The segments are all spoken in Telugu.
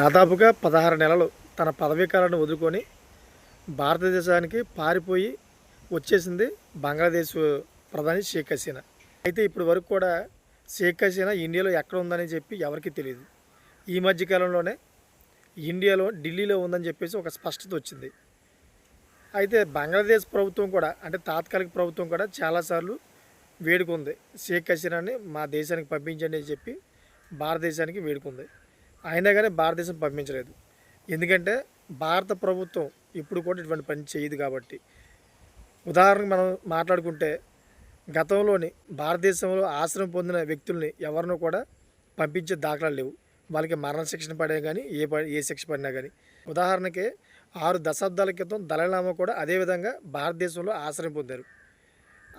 దాదాపుగా 16 నెలలు తన పదవీకాలాన్ని వదులుకొని భారతదేశానికి పారిపోయి వచ్చేసింది బంగ్లాదేశ్ ప్రధాని షేక్ హసీనా. అయితే ఇప్పటి వరకు కూడా షేక్ హసీనా ఇండియాలో ఎక్కడ ఉందని చెప్పి ఎవరికీ తెలియదు. ఈ మధ్య కాలంలోనే ఇండియాలో ఢిల్లీలో ఉందని చెప్పేసి ఒక స్పష్టత వచ్చింది. అయితే బంగ్లాదేశ్ ప్రభుత్వం కూడా, అంటే తాత్కాలిక ప్రభుత్వం కూడా చాలాసార్లు వేడుకుంది, షేక్ హసీనాని మా దేశానికి పంపించండి అని చెప్పి భారతదేశానికి వేడుకుంది. అయినా కానీ భారతదేశం పంపించలేదు. ఎందుకంటే భారత ప్రభుత్వం ఇప్పుడు కూడా ఇటువంటి పని చేయదు కాబట్టి. ఉదాహరణకు మనం మాట్లాడుకుంటే గతంలోని భారతదేశంలో ఆశ్రయం పొందిన వ్యక్తుల్ని ఎవరినూ కూడా పంపించే దాఖలాలు లేవు. వాళ్ళకి మరణశిక్షణ పడే కానీ ఏ శిక్ష పడినా కానీ. ఉదాహరణకి 6 దశాబ్దాల క్రితం దలైలామా కూడా అదేవిధంగా భారతదేశంలో ఆశ్రయం పొందారు.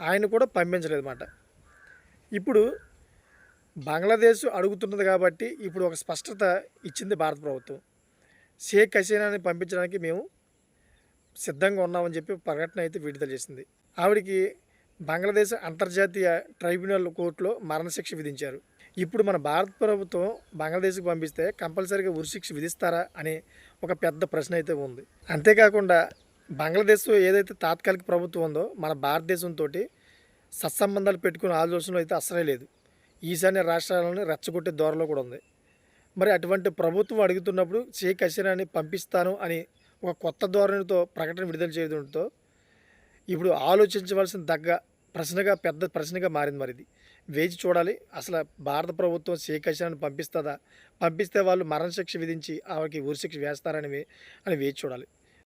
ఆయన కూడా పంపించలేదు అన్నమాట. ఇప్పుడు బంగ్లాదేశ్ అడుగుతున్నది కాబట్టి ఇప్పుడు ఒక స్పష్టత ఇచ్చింది భారత ప్రభుత్వం. షేక్ హసీనాని పంపించడానికి మేము సిద్ధంగా ఉన్నామని చెప్పి ప్రకటన అయితే విడుదల చేసింది. ఆవిడికి బంగ్లాదేశ్ అంతర్జాతీయ ట్రైబ్యునల్ కోర్టులో మరణశిక్ష విధించారు. ఇప్పుడు మన భారత ప్రభుత్వం బంగ్లాదేశ్కి పంపిస్తే కంపల్సరీగా ఉరిశిక్ష విధిస్తారా అనే ఒక పెద్ద ప్రశ్న అయితే ఉంది. అంతేకాకుండా బంగ్లాదేశ్ ఏదైతే తాత్కాలిక ప్రభుత్వం ఉందో మన భారతదేశంతో సత్సంబంధాలు పెట్టుకునే ఆలోచనలో అయితే అసలే లేదు. ఈశాన్య రాష్ట్రాలను రెచ్చగొట్టే ధోరణిలో కూడా ఉంది. మరి అటువంటి ప్రభుత్వం అడుగుతున్నప్పుడు షేక్ హసీనాని పంపిస్తాను అని ఒక కొత్త ధోరణితో ప్రకటన విడుదల చేయడంతో ఇప్పుడు ఆలోచించవలసిన పెద్ద ప్రశ్నగా మారింది. మరి ఇది వేచి చూడాలి. అసలు భారత ప్రభుత్వం షేక్ హసీనాని పంపిస్తుందా, పంపిస్తే వాళ్ళు మరణశిక్ష విధించి ఆమెకి ఉరిశిక్ష వేస్తారని వేచి చూడాలి.